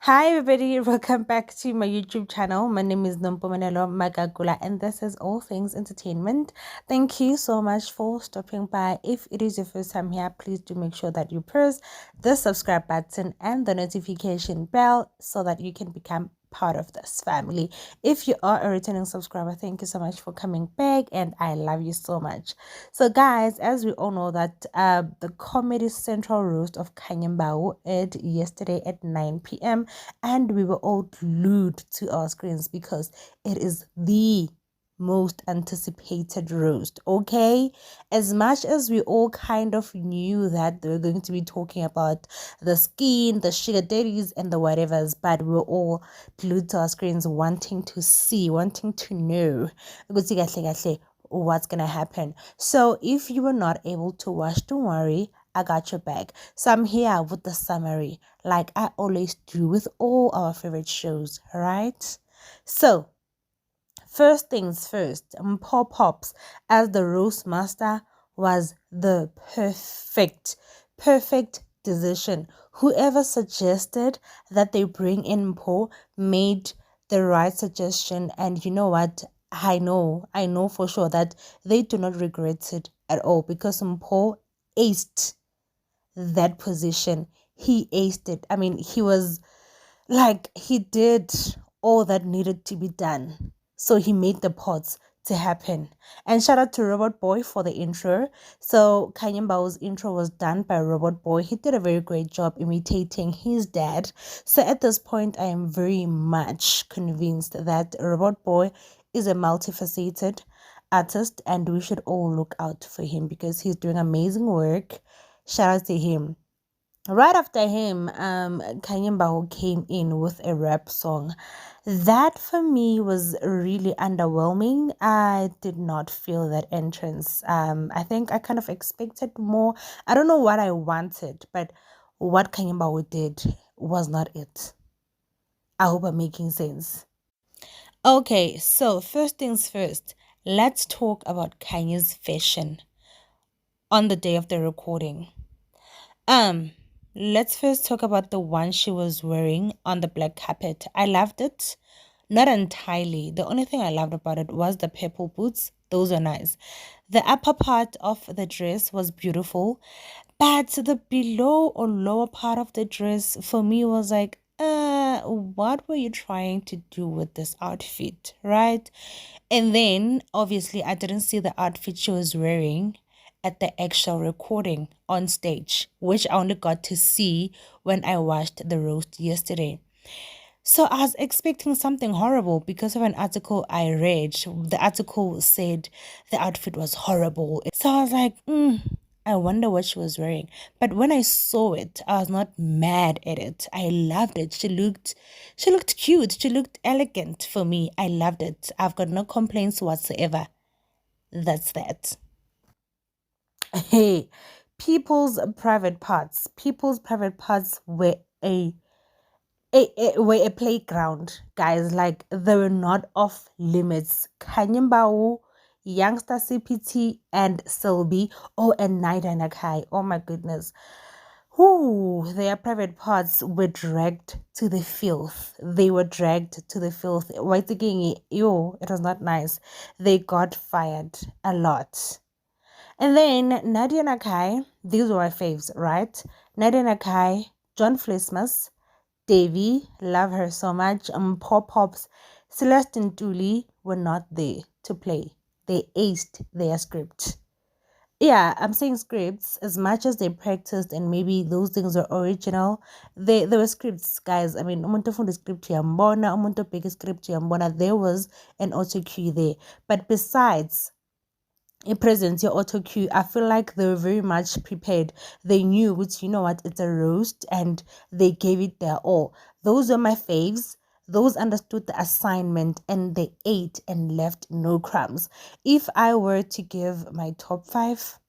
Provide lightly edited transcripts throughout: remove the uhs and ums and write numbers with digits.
Hi everybody, welcome back to my YouTube channel. My name is Nompumelelo Magagula and this is All Things Entertainment. Thank you so much for stopping by. If it is your first time here, please do make sure that you press the subscribe button and the notification bell so that you can become part of this family. If you are a returning subscriber, thank you so much for coming back and I love you so much. So guys, as we all know that the Comedy Central roast of Khanyi Mbau aired yesterday at 9 p.m. and we were all glued to our screens because it is the most anticipated roast. Okay, as much as we all kind of knew that they were going to be talking about the skin, the sugar daddies and the whatevers, but we were all glued to our screens wanting to see, wanting to know what's gonna happen. So if you were not able to watch, don't worry, I got your back. So I'm here with the summary like I always do with all our favorite shows, right? So first things first, Paul Pops as the roast master was the perfect decision. Whoever suggested that they bring in Paul made the right suggestion, and you know what? I know for sure that they do not regret it at all because Paul aced that position. He aced it. I mean, he was like he did all that needed to be done. So he made the pots to happen. And shout out to Robot Boy for the intro. So Khanyi Mbau's intro was done by Robot Boy. He did a very great job imitating his dad. So at this point, I am very much convinced that Robot Boy is a multifaceted artist and we should all look out for him because he's doing amazing work. Shout out to him. Right after him, Khanyi Mbau came in with a rap song. That for me was really underwhelming. I did not feel that entrance. I think I kind of expected more. I don't know what I wanted, but what Khanyi Mbau did was not it. I hope I'm making sense. Okay, so first things first, let's talk about Kanye's fashion on the day of the recording. Um, let's first talk about the one she was wearing on the black carpet. I loved it. Not entirely. The only thing I loved about it was the purple boots. Those are nice. The upper part of the dress was beautiful, but the below or lower part of the dress for me was like, what were you trying to do with this outfit, right? And then obviously I didn't see the outfit she was wearing at the actual recording on stage, which I only got to see when I watched the roast yesterday. So I was expecting something horrible because of an article I read. The article said the outfit was horrible. So I was like, I wonder what she was wearing. But when I saw it, I was not mad at it. I loved it. She looked cute. She looked elegant for me. I loved it. I've got no complaints whatsoever. That's that. Hey, people's private parts were were a playground, guys. Like they were not off limits. Khanyi Mbau, Youngster CPT, and Selby. Oh, and Naida Nakai. Oh my goodness. Whoo, their private parts were dragged to the filth. They were dragged to the filth. White again, yo, it was not nice. They got fired a lot. And then Nadia Nakai, these were my faves, right? Nadia Nakai, John Flismus, Davy, love her so much. Pop Pops, Celeste and Dooley were not there to play. They aced their script. Yeah, I'm saying scripts as much as they practiced and maybe those things are original. They were scripts, guys. I mean, umuntu funda script yambona, umuntu big script yambona. There was an auto cue there. But besides a present your auto cue, I feel like they were very much prepared. They knew, which you know what, it's a roast, and they gave it their all. Those were my faves. Those understood the assignment and they ate and left no crumbs. If I were to give my top five,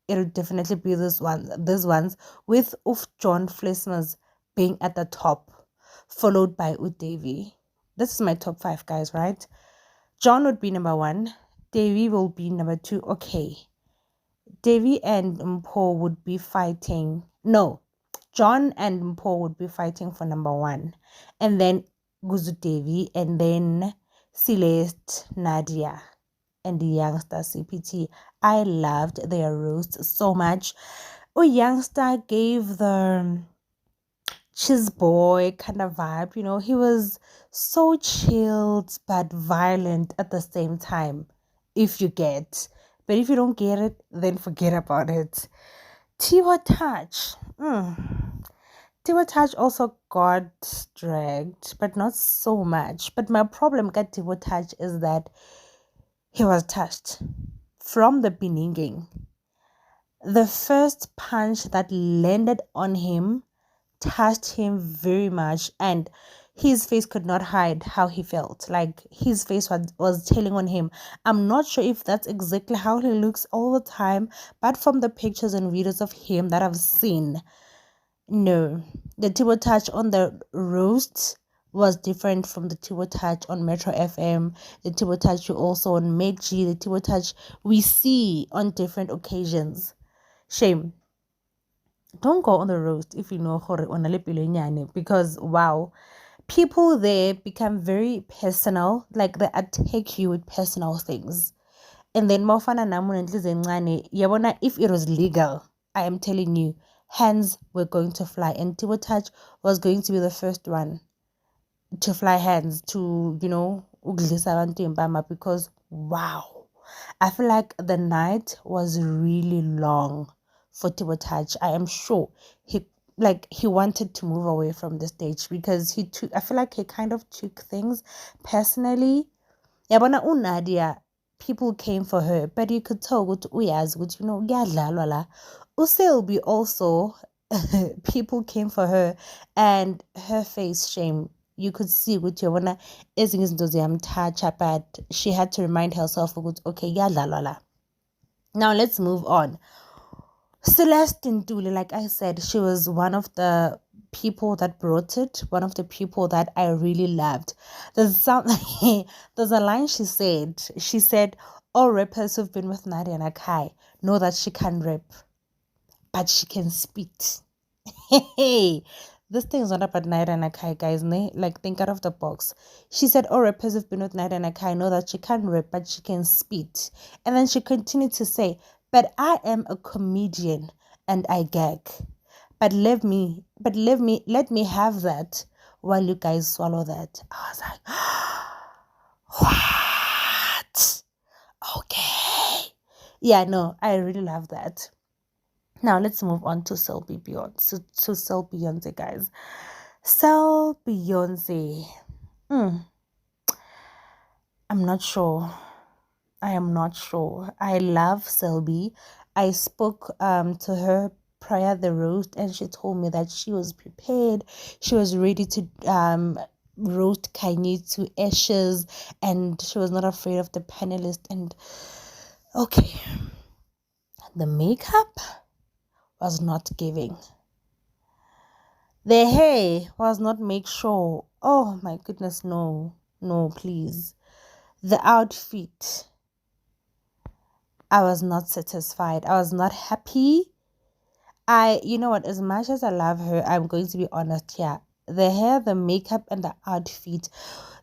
it would definitely be these ones, with John Flismas being at the top, followed by Udevi. This is my top five, guys, right? John would be number one. Davy will be number two. Okay. Davy and Paul would be fighting. No. John and Mpho would be fighting for number one. And then Guzu Devi, and then Celeste, Nadia, and the youngster CPT. I loved their roast so much. Oh, youngster gave the cheese boy kind of vibe, he was so chilled but violent at the same time, if you get. But if you don't get it, then forget about it. Tiwa Touch. Tiwa Touch also got dragged, but not so much. But my problem with Tiwa Touch is that he was touched from the beginning. The first punch that landed on him touched him very much, and his face could not hide how he felt. Like his face was telling on him. I'm not sure if that's exactly how he looks all the time, but from the pictures and videos of him that I've seen, no. The Tibo touch on the roast was different from the Tibo touch on Metro FM. The Tibo touch you also on Make G. The Tibo touch we see on different occasions. Shame. Don't go on the roast if you know hore on because wow, people there become very personal, like they attack you with personal things. And then mofana namun yabona, if it was legal, I am telling you, hands were going to fly, and Tibo Touch was going to be the first one to fly hands to, ukudlisa abantu impama, because wow, I feel like the night was really long for Tibo Touch. I am sure he wanted to move away from the stage because I feel like he kind of took things personally. Yabona uNadia, people came for her, but you could tell ukuthi uyazi ukuthi kuyadlalwa la. uSelby also, people came for her, and her face, shame. You could see ukuthi yabona ezinye izinto ziyamthatha, but she had to remind herself ukuthi okay, kuyadlalwa la. Now let's move on. Celeste Ntuli, like I said, she was one of the people that brought it, one of the people that I really loved. There's a line she said. She said, all rappers who've been with Nadia Nakai know that she can rap, but she can spit. Hey, this thing is not about Nadia Nakai, guys. Like, think out of the box. She said, all rappers who've been with Nadia Nakai know that she can rap, but she can spit. And then she continued to say, but I am a comedian and I gag. But let me have that while you guys swallow that. I was like, what? Okay. Yeah, no, I really love that. Now let's move on to Sell Beyonce. To Sell Beyonce, guys. Sell Beyonce. I'm not sure. I am not sure. I love Selby. I spoke to her prior the roast, and she told me that she was prepared. She was ready to roast Khanyi to ashes, and she was not afraid of the panelist. And okay, the makeup was not giving. The hair was not make sure. Oh my goodness, no, please. The outfit, I was not satisfied. I was not happy. You know what, as much as I love her, I'm going to be honest here. The hair, the makeup, and the outfit.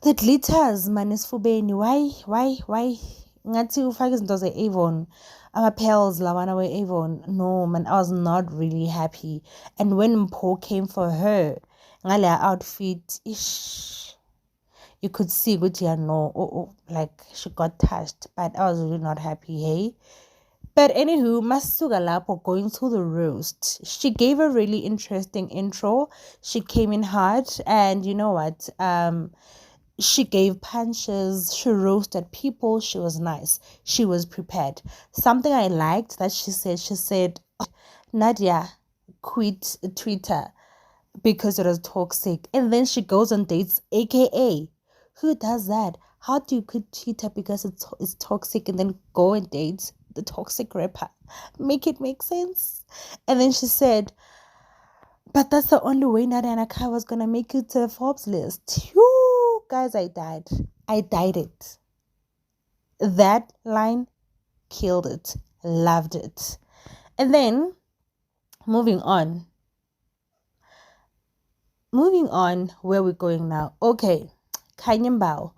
The glitters, man, is fubeni. Why? Ngathi ufake izinto ze-Avon. Ama-pearls lawana we-Avon. No, man, I was not really happy. And when Mpho came for her, ngale outfit, you could see good, like she got touched, but I was really not happy, hey. But anywho, Masuga Lapo going to the roast. She gave a really interesting intro. She came in hard, and you know what? She gave punches. She roasted people. She was nice. She was prepared. Something I liked that she said, Nadia quit Twitter because it was toxic, and then she goes on dates, aka. Who does that? How do you quit Twitter because it's toxic and then go and date the toxic rapper? Make it make sense. And then she said, but that's the only way Nadia Nakai was gonna make it to the Forbes list. You guys, I died it. That line killed it. Loved it. And then moving on, moving on, where we're going now. Okay, Khanyi Mbau.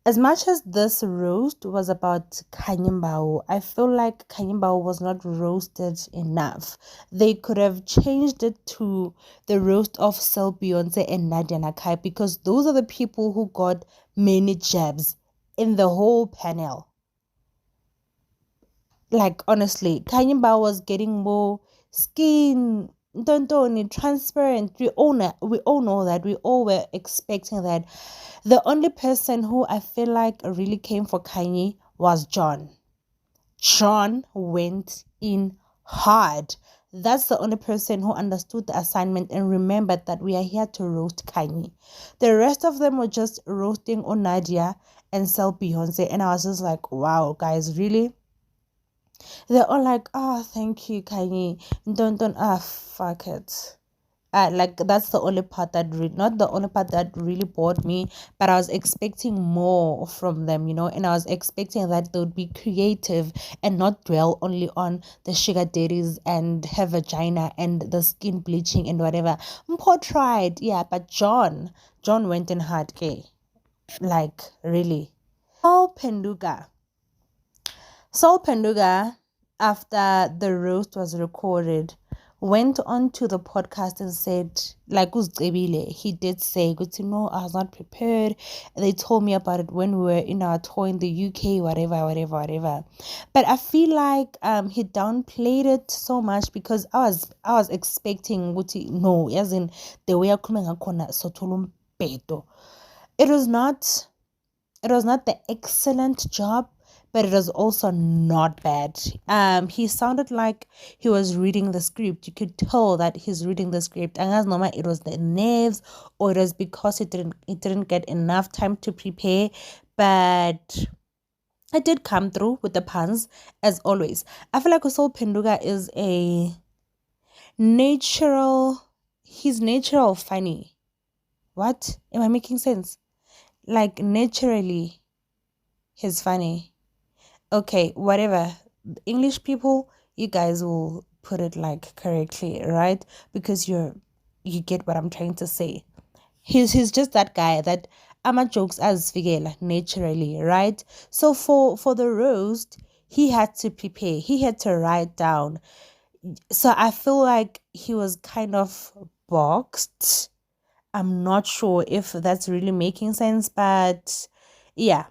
As much as this roast was about Khanyi Mbau, I feel like Khanyi Mbau was not roasted enough. They could have changed it to the roast of Sel Beyonce and Nadia Nakai, because those are the people who got many jabs in the whole panel. Like, honestly, Khanyi Mbau was getting more skin, don't transparent. We all know that. We all were expecting that. The only person who I feel like really came for Kanye was John. John went in hard. That's the only person who understood the assignment and remembered that we are here to roast Kanye. The rest of them were just roasting on Nadia and Sel Beyonce. And I was just like, wow, guys, really? They're all like, oh, thank you, Kanye. Don't, fuck it. Like, that's the only part that not the only part that really bored me, but I was expecting more from them, and I was expecting that they would be creative and not dwell only on the sugar daddies and her vagina and the skin bleaching and whatever. Mpo tried, yeah, but John went in hard, okay? Like, really. Penduga. Saul Penduga, after the roast was recorded, went on to the podcast and said, like Uzebile, he did say, good to know, I was not prepared. They told me about it when we were in our tour in the UK, whatever. But I feel like he downplayed it so much, because I was expecting no, as in the way I sotolum peto. It was not the excellent job, but it was also not bad. He sounded like he was reading the script. You could tell that he's reading the script. And as normal, it was the nerves, or it was because it didn't get enough time to prepare. But I did come through with the puns, as always. I feel like Usol Penduga is he's natural funny. What? Am I making sense? Like, naturally, he's funny. Okay, whatever. English people, you guys will put it like correctly, right? Because you get what I'm trying to say. He's just that guy that ama jokes as figela naturally, right? So for the roast, he had to prepare. He had to write down. So I feel like he was kind of boxed. I'm not sure if that's really making sense, but yeah,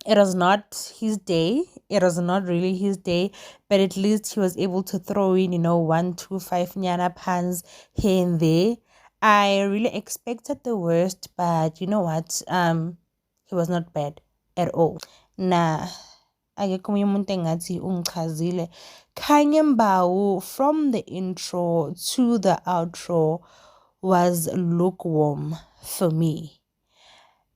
it was not his day. It was not really his day, but at least he was able to throw in, 1, 2, 5 nyana pans here and there. I really expected the worst, but you know what? He was not bad at all. Nah, akekho omunye umuntu engathi ungichazile. Khanyi Mbau, from the intro to the outro, was lukewarm for me.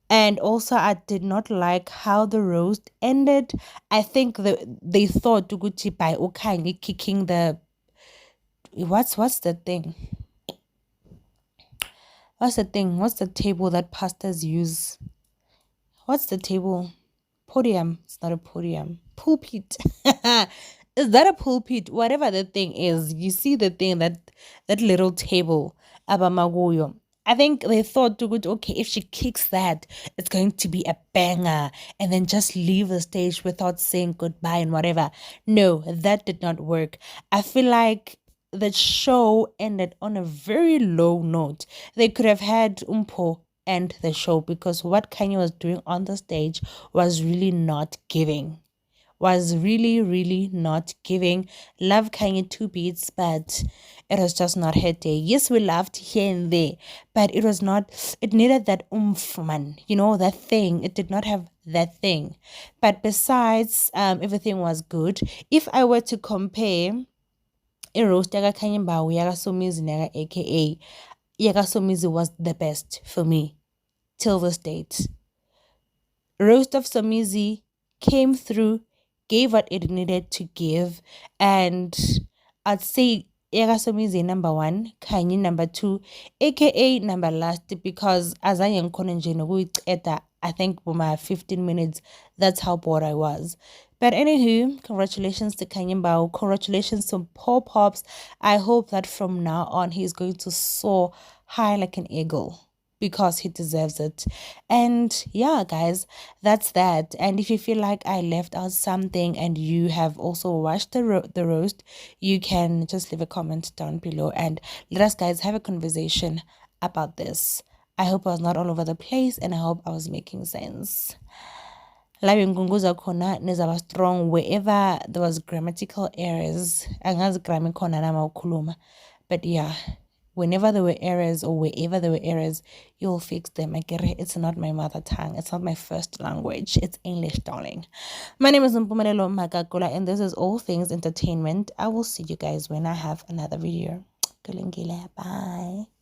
And also, I did not like how the roast ended. I think they thought Tuguchi by Okanye kicking the what's the thing? What's the thing? What's the table that pastors use? What's the table? Podium. It's not a podium. Pulpit. Is that a pulpit? Whatever the thing is, you see the thing, that little table, abamaguyo. I think they thought to go, okay, if she kicks that, it's going to be a banger, and then just leave the stage without saying goodbye and whatever. No, that did not work. I feel like the show ended on a very low note. They could have had Umpo end the show, because what Kanye was doing on the stage was really not giving. Was really, really not giving. Love Kanye 2 beats, but it was just not her day. Yes, we laughed here and there, but it was not, it needed that oomph, man. That thing. It did not have that thing. But besides, everything was good. If I were to compare a roast yaga Kanye Mbau, yaga Somizi, aka Yaga Somizi was the best for me till this date. Roast of Somizi came through, gave what it needed to give, and I'd say Yaga Somizi number 1, Kanye number 2, aka number last, because as I am I think for my 15 minutes, that's how bored I was. But anywho, congratulations to Khanyi Mbau. Congratulations to Paul Pops. I hope that from now on he's going to soar high like an eagle because he deserves it. And yeah, guys, that's that. And if you feel like I left out something and you have also watched the roast, you can just leave a comment down below and let us guys have a conversation about this. I hope I was not all over the place and I hope I was making sense. La bengunguza khona nizaba strong wherever there was grammatical errors. Angazi grammar khona nama ukhuluma. But yeah, whenever there were errors or wherever there were errors, you'll fix them. It's not my mother tongue. It's not my first language. It's English, darling. My name is Mpumelelo Magagula, and this is All Things Entertainment. I will see you guys when I have another video. Bye.